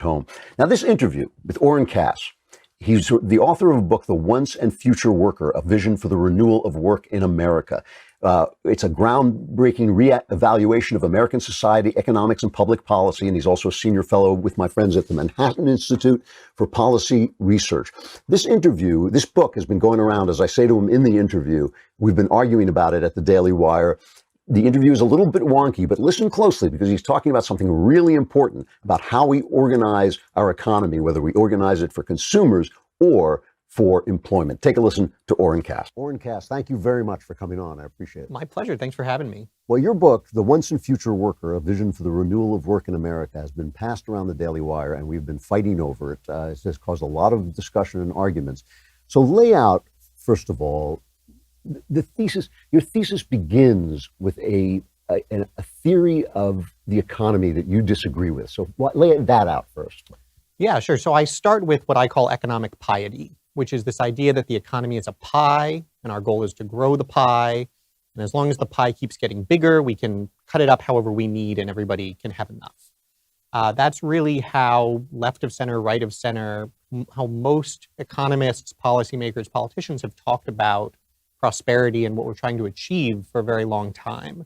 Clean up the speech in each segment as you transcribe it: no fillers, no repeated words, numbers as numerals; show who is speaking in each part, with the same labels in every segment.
Speaker 1: home. Now, this interview with Oren, he's the author of a book, The Once and Future Worker, A Vision for the Renewal of Work in America. It's a groundbreaking re-evaluation of American society, economics, and public policy. And he's also a senior fellow with my friends at the Manhattan Institute for Policy Research. This book has been going around, as I say to him in the interview. We've been arguing about it at the Daily Wire. The interview is a little bit wonky, but listen closely because he's talking about something really important about how we organize our economy, whether we organize it for consumers or for employment. Take a listen to Oren. Oren, thank you very much for coming on. I appreciate it.
Speaker 2: My pleasure. Thanks for having me.
Speaker 1: Well, your book, The Once and Future Worker, A Vision for the Renewal of Work in America, has been passed around the Daily Wire, and we've been fighting over it. It has caused a lot of discussion and arguments. So lay out, first of all, the thesis. Your thesis begins with a theory of the economy that you disagree with. So lay that out first.
Speaker 2: Yeah, sure. So I start with what I call economic piety, which is this idea that the economy is a pie, and our goal is to grow the pie. And as long as the pie keeps getting bigger, we can cut it up however we need, and everybody can have enough. That's really how left of center, right of center, how most economists, policymakers, politicians have talked about prosperity and what we're trying to achieve for a very long time.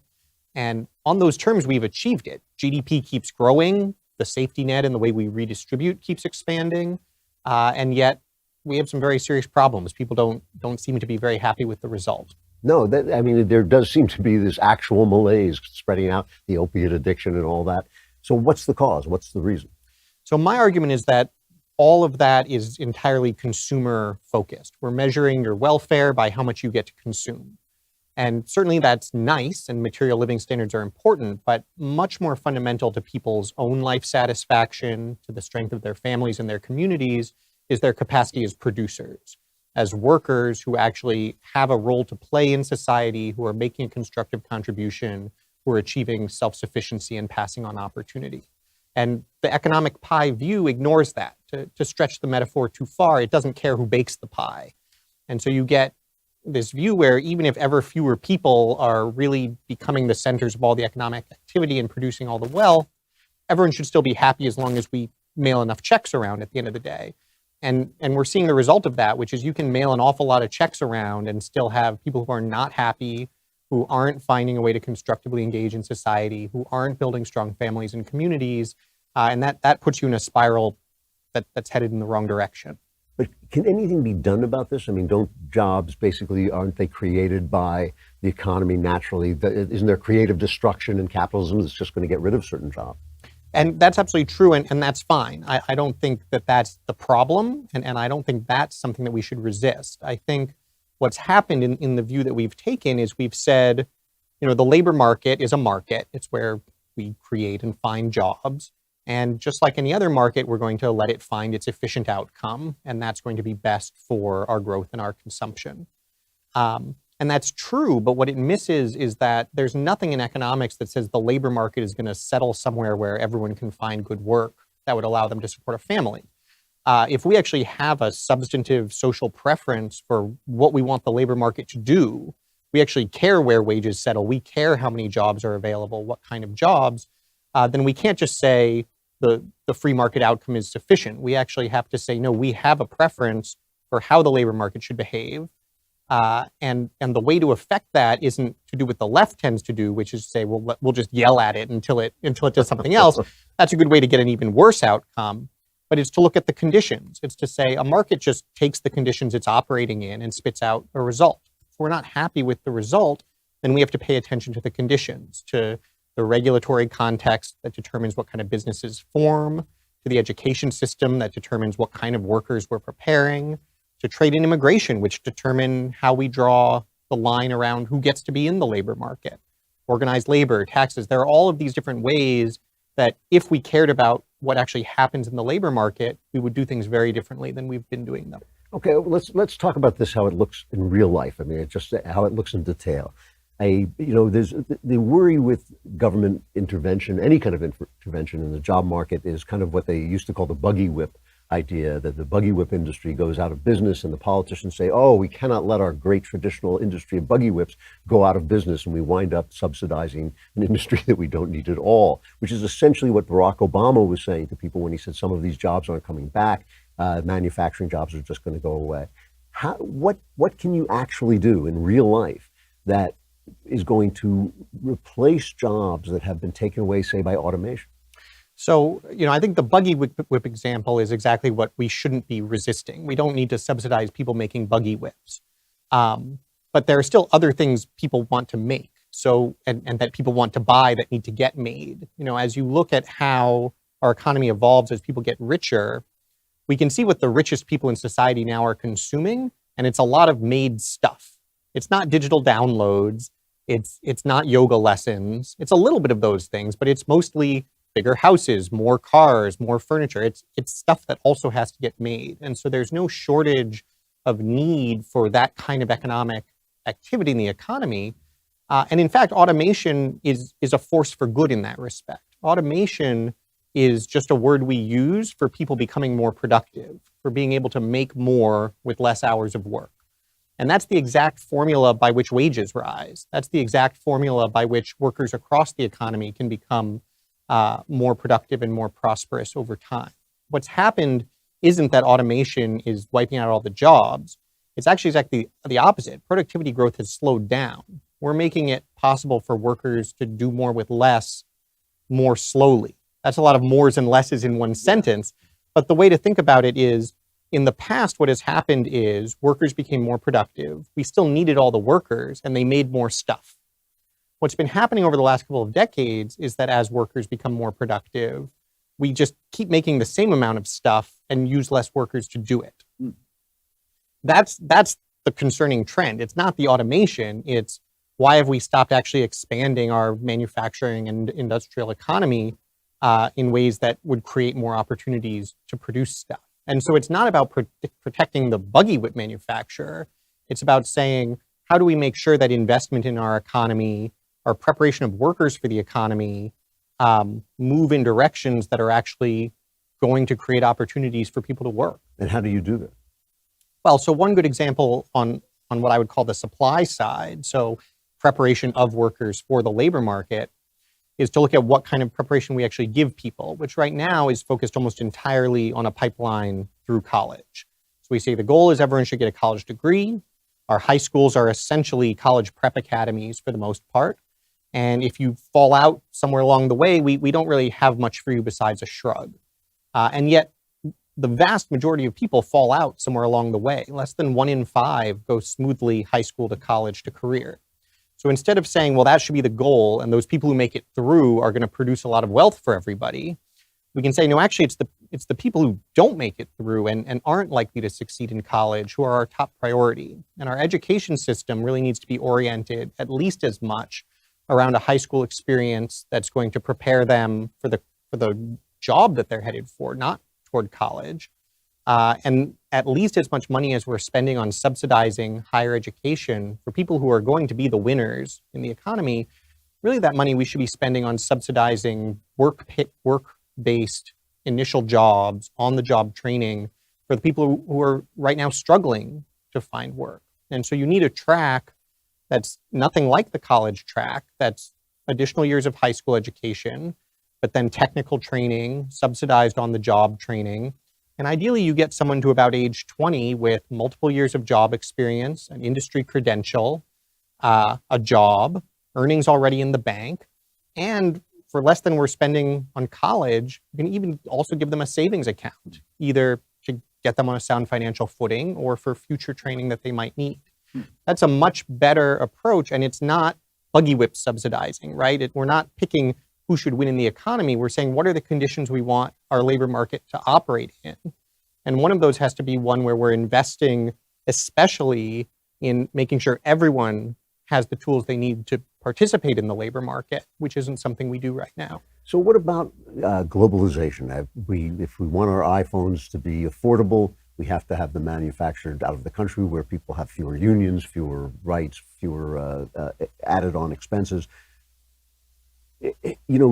Speaker 2: And on those terms, we've achieved it. GDP keeps growing, the safety net and the way we redistribute keeps expanding, and yet we have some very serious problems. People don't seem to be very happy with the result.
Speaker 1: No, there does seem to be this actual malaise spreading out, the opiate addiction and all that. So what's the cause? What's the reason?
Speaker 2: So my argument is that all of that is entirely consumer focused. We're measuring your welfare by how much you get to consume. And certainly that's nice, and material living standards are important, but much more fundamental to people's own life satisfaction, to the strength of their families and their communities, is their capacity as producers, as workers who actually have a role to play in society, who are making a constructive contribution, who are achieving self-sufficiency and passing on opportunity. And the economic pie view ignores that. To stretch the metaphor too far, it doesn't care who bakes the pie. And so you get this view where even if ever fewer people are really becoming the centers of all the economic activity and producing all the wealth, everyone should still be happy as long as we mail enough checks around at the end of the day. And we're seeing the result of that, which is you can mail an awful lot of checks around and still have people who are not happy, who aren't finding a way to constructively engage in society, who aren't building strong families and communities, and that puts you in a spiral that's headed in the wrong direction.
Speaker 1: But can anything be done about this? I mean, don't jobs basically, aren't they created by the economy naturally? Isn't there creative destruction in capitalism that's just going to get rid of certain jobs?
Speaker 2: And that's absolutely true, and that's fine. I don't think that that's the problem, and I don't think that's something that we should resist. I think what's happened in the view that we've taken is we've said, the labor market is a market. It's where we create and find jobs. And just like any other market, we're going to let it find its efficient outcome, and that's going to be best for our growth and our consumption. And that's true, but what it misses is that there's nothing in economics that says the labor market is going to settle somewhere where everyone can find good work that would allow them to support a family. If we actually have a substantive social preference for what we want the labor market to do, we actually care where wages settle, we care how many jobs are available, what kind of jobs, then we can't just say, the free market outcome is sufficient. We actually have to say, no, we have a preference for how the labor market should behave. And the way to affect that isn't to do what the left tends to do, which is say, well, we'll just yell at it until it does something else. That's a good way to get an even worse outcome. But it's to look at the conditions. It's to say a market just takes the conditions it's operating in and spits out a result. If we're not happy with the result, then we have to pay attention to the conditions, to the regulatory context that determines what kind of businesses form, to the education system that determines what kind of workers we're preparing, to trade and immigration, which determine how we draw the line around who gets to be in the labor market, organized labor, taxes. There are all of these different ways that if we cared about what actually happens in the labor market, we would do things very differently than we've been doing them.
Speaker 1: Okay, let's talk about this, how it looks in real life. I mean, it's just how it looks in detail. There's the worry with government intervention, any kind of intervention in the job market is kind of what they used to call the buggy whip idea that the buggy whip industry goes out of business and the politicians say, oh, we cannot let our great traditional industry of buggy whips go out of business, and we wind up subsidizing an industry that we don't need at all, which is essentially what Barack Obama was saying to people when he said some of these jobs aren't coming back, manufacturing jobs are just going to go away. What can you actually do in real life that is going to replace jobs that have been taken away, say, by automation?
Speaker 2: So, I think the buggy whip example is exactly what we shouldn't be resisting. We don't need to subsidize people making buggy whips. But there are still other things people want to make. So, and that people want to buy that need to get made. As you look at how our economy evolves as people get richer, we can see what the richest people in society now are consuming, and it's a lot of made stuff. It's not digital downloads. It's not yoga lessons. It's a little bit of those things, but it's mostly bigger houses, more cars, more furniture. It's stuff that also has to get made. And so there's no shortage of need for that kind of economic activity in the economy. And in fact, automation is a force for good in that respect. Automation is just a word we use for people becoming more productive, for being able to make more with less hours of work. And that's the exact formula by which wages rise. That's the exact formula by which workers across the economy can become more productive and more prosperous over time. What's happened isn't that automation is wiping out all the jobs. It's actually exactly the opposite. Productivity growth has slowed down. We're making it possible for workers to do more with less, more slowly. That's a lot of mores and lesses in one sentence. But the way to think about it is, in the past, what has happened is workers became more productive. We still needed all the workers, and they made more stuff. What's been happening over the last couple of decades is that as workers become more productive, we just keep making the same amount of stuff and use less workers to do it. That's the concerning trend. It's not the automation. It's why have we stopped actually expanding our manufacturing and industrial economy in ways that would create more opportunities to produce stuff. And so it's not about protecting the buggy whip manufacturer. It's about saying, how do we make sure that investment in our economy, our preparation of workers for the economy, move in directions that are actually going to create opportunities for people to work.
Speaker 1: And how do you do that?
Speaker 2: Well, so one good example on what I would call the supply side, so preparation of workers for the labor market, is to look at what kind of preparation we actually give people, which right now is focused almost entirely on a pipeline through college. So we say the goal is everyone should get a college degree. Our high schools are essentially college prep academies for the most part. And if you fall out somewhere along the way, we don't really have much for you besides a shrug. And yet, the vast majority of people fall out somewhere along the way. Less than 1 in 5 go smoothly high school to college to career. So instead of saying, well, that should be the goal, and those people who make it through are going to produce a lot of wealth for everybody, we can say, no, actually, it's the people who don't make it through and aren't likely to succeed in college who are our top priority. And our education system really needs to be oriented at least as much around a high school experience that's going to prepare them for the job that they're headed for, not toward college. And at least as much money as we're spending on subsidizing higher education for people who are going to be the winners in the economy, really that money we should be spending on subsidizing work-based initial jobs, on-the-job training for the people who are right now struggling to find work. And so you need a track that's nothing like the college track, that's additional years of high school education, but then technical training, subsidized on-the-job training. And ideally, you get someone to about age 20 with multiple years of job experience, an industry credential, a job, earnings already in the bank, and for less than we're spending on college, you can even also give them a savings account, either to get them on a sound financial footing or for future training that they might need. That's a much better approach, and it's not buggy whip subsidizing, right? We're not picking who should win in the economy. We're saying, what are the conditions we want our labor market to operate in? And one of those has to be one where we're investing, especially in making sure everyone has the tools they need to participate in the labor market, which isn't something we do right now.
Speaker 1: So what about globalization? If we want our iPhones to be affordable, we have to have them manufactured out of the country where people have fewer unions, fewer rights, fewer added on expenses.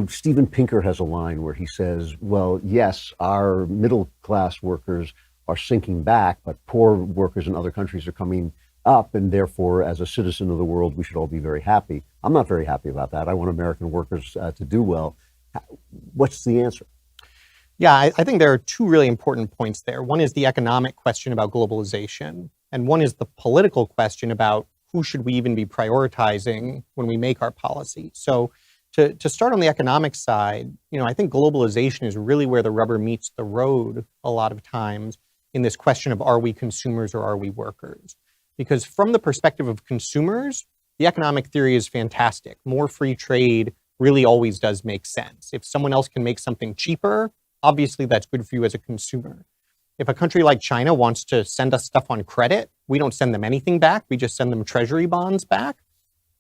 Speaker 1: Steven Pinker has a line where he says, well, yes, our middle class workers are sinking back, but poor workers in other countries are coming up, and therefore, as a citizen of the world, we should all be very happy. I'm not very happy about that. I want American workers to do well. What's the answer?
Speaker 2: Yeah, I think there are two really important points there. One is the economic question about globalization, and one is the political question about who should we even be prioritizing when we make our policy. So to start on the economic side, I think globalization is really where the rubber meets the road a lot of times in this question of, are we consumers or are we workers? Because from the perspective of consumers, the economic theory is fantastic. More free trade really always does make sense. If someone else can make something cheaper, obviously that's good for you as a consumer. If a country like China wants to send us stuff on credit, we don't send them anything back. We just send them treasury bonds back.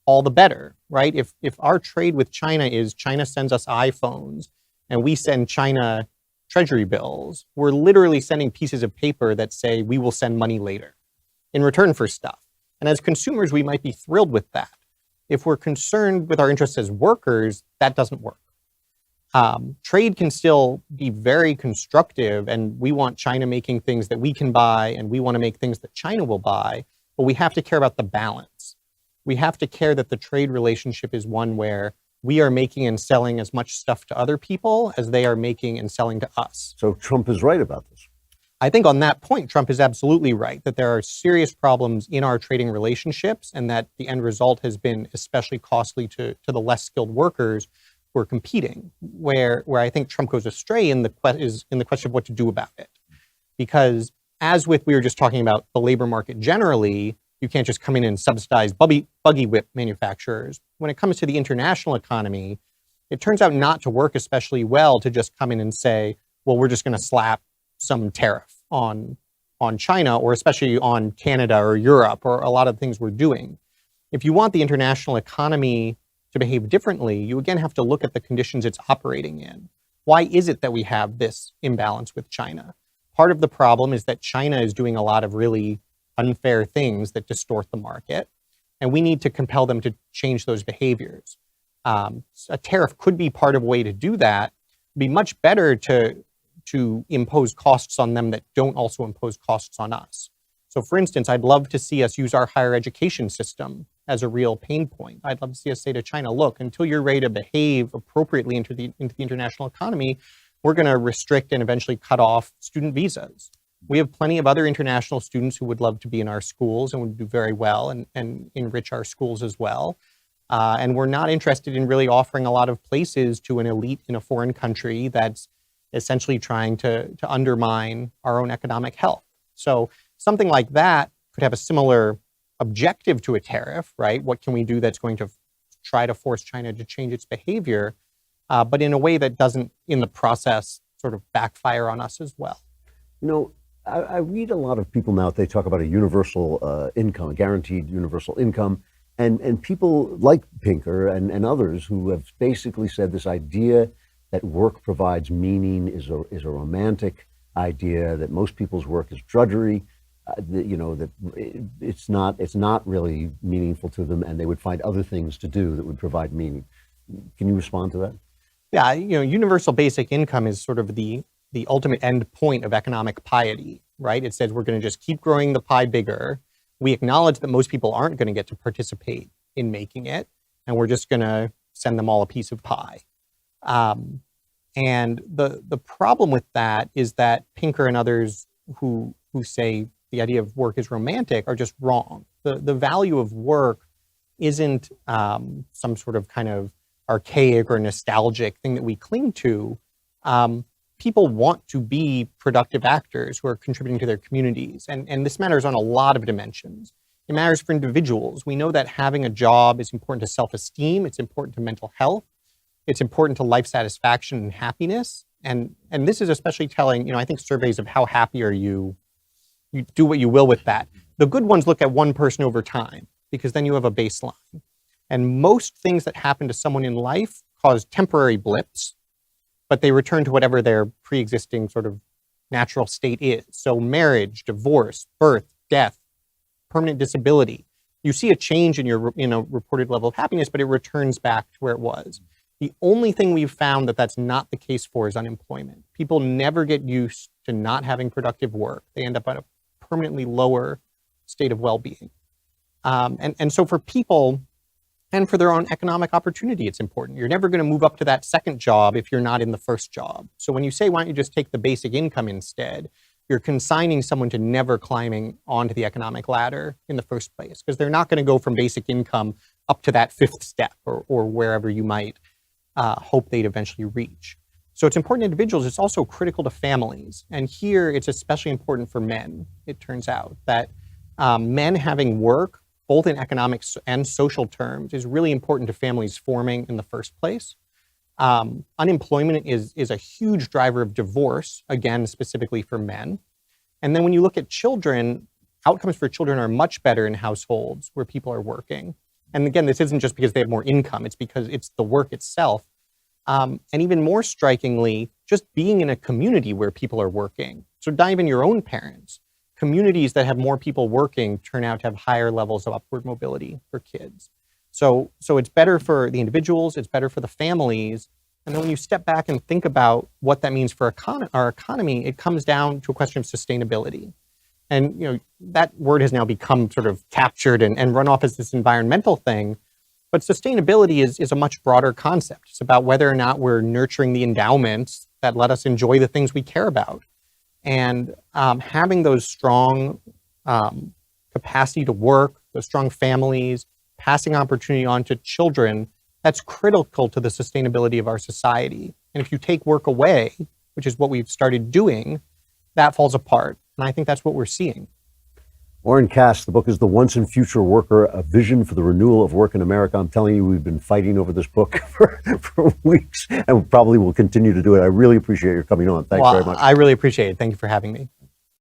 Speaker 2: All the better, right? If our trade with China is China sends us iPhones and we send China treasury bills, we're literally sending pieces of paper that say we will send money later in return for stuff. And as consumers, we might be thrilled with that. If we're concerned with our interests as workers, that doesn't work. Trade can still be very constructive, and we want China making things that we can buy, and we want to make things that China will buy, but we have to care about the balance. We have to care that the trade relationship is one where we are making and selling as much stuff to other people as they are making and selling to us.
Speaker 1: So Trump is right about this.
Speaker 2: I think on that point, Trump is absolutely right, that there are serious problems in our trading relationships and that the end result has been especially costly to the less skilled workers who are competing, where I think Trump goes astray is in the question of what to do about it. Because as with, we were just talking about the labor market generally, you can't just come in and subsidize buggy whip manufacturers. When it comes to the international economy, it turns out not to work especially well to just come in and say, well, we're just going to slap some tariff on China, or especially on Canada or Europe, or a lot of things we're doing. If you want the international economy to behave differently, you again have to look at the conditions it's operating in. Why is it that we have this imbalance with China? Part of the problem is that China is doing a lot of really unfair things that distort the market, and we need to compel them to change those behaviors. A tariff could be part of a way to do that. It'd be much better to impose costs on them that don't also impose costs on us. So for instance, I'd love to see us use our higher education system as a real pain point. I'd love to see us say to China, look, until you're ready to behave appropriately into the international economy, we're going to restrict and eventually cut off student visas. We have plenty of other international students who would love to be in our schools and would do very well and enrich our schools as well. And we're not interested in really offering a lot of places to an elite in a foreign country that's essentially trying to undermine our own economic health. So something like that could have a similar objective to a tariff, right? What can we do that's going to try to force China to change its behavior, but in a way that doesn't, in the process, sort of backfire on us as well?
Speaker 1: I read a lot of people now, they talk about a universal income, a guaranteed universal income, and people like Pinker and others who have basically said this idea that work provides meaning is a romantic idea, that most people's work is drudgery, that it's not really meaningful to them, and they would find other things to do that would provide meaning. Can you respond to that?
Speaker 2: Yeah, universal basic income is sort of the ultimate end point of economic piety, right? It says we're going to just keep growing the pie bigger. We acknowledge that most people aren't going to get to participate in making it, and we're just going to send them all a piece of pie. And the problem with that is that Pinker and others who say the idea of work is romantic are just wrong. The value of work isn't some sort of kind of archaic or nostalgic thing that we cling to. People want to be productive actors who are contributing to their communities. And this matters on a lot of dimensions. It matters for individuals. We know that having a job is important to self-esteem. It's important to mental health. It's important to life satisfaction and happiness. And this is especially telling, I think surveys of how happy are you do what you will with that. The good ones look at one person over time, because then you have a baseline. And most things that happen to someone in life cause temporary blips, but they return to whatever their pre-existing sort of natural state is. So marriage, divorce, birth, death, permanent disability. You see a change in your reported level of happiness, but it returns back to where it was. The only thing we've found that that's not the case for is unemployment. People never get used to not having productive work. They end up at a permanently lower state of well-being. And so for people and for their own economic opportunity, it's important. You're never going to move up to that second job if you're not in the first job. So when you say, why don't you just take the basic income instead, you're consigning someone to never climbing onto the economic ladder in the first place, because they're not going to go from basic income up to that fifth step or wherever you might hope they'd eventually reach. So it's important to individuals. It's also critical to families. And here it's especially important for men. It turns out that men having work, both in economic and social terms, is really important to families forming in the first place. Unemployment is a huge driver of divorce, again, specifically for men. And then when you look at children, outcomes for children are much better in households where people are working. And again, this isn't just because they have more income, it's because it's the work itself. And even more strikingly, just being in a community where people are working. So not even your own parents. Communities that have more people working turn out to have higher levels of upward mobility for kids. So it's better for the individuals, it's better for the families. And then when you step back and think about what that means for our economy, it comes down to a question of sustainability. And that word has now become sort of captured and run off as this environmental thing. But sustainability is a much broader concept. It's about whether or not we're nurturing the endowments that let us enjoy the things we care about. And having those strong capacity to work, those strong families, passing opportunity on to children, that's critical to the sustainability of our society. And if you take work away, which is what we've started doing, that falls apart. And I think that's what we're seeing.
Speaker 1: Oren Cass, the book is The Once and Future Worker, A Vision for the Renewal of Work in America. I'm telling you, we've been fighting over this book for weeks, and probably will continue to do it. I really appreciate your coming on. Thanks very much.
Speaker 2: I really appreciate it. Thank you for having me.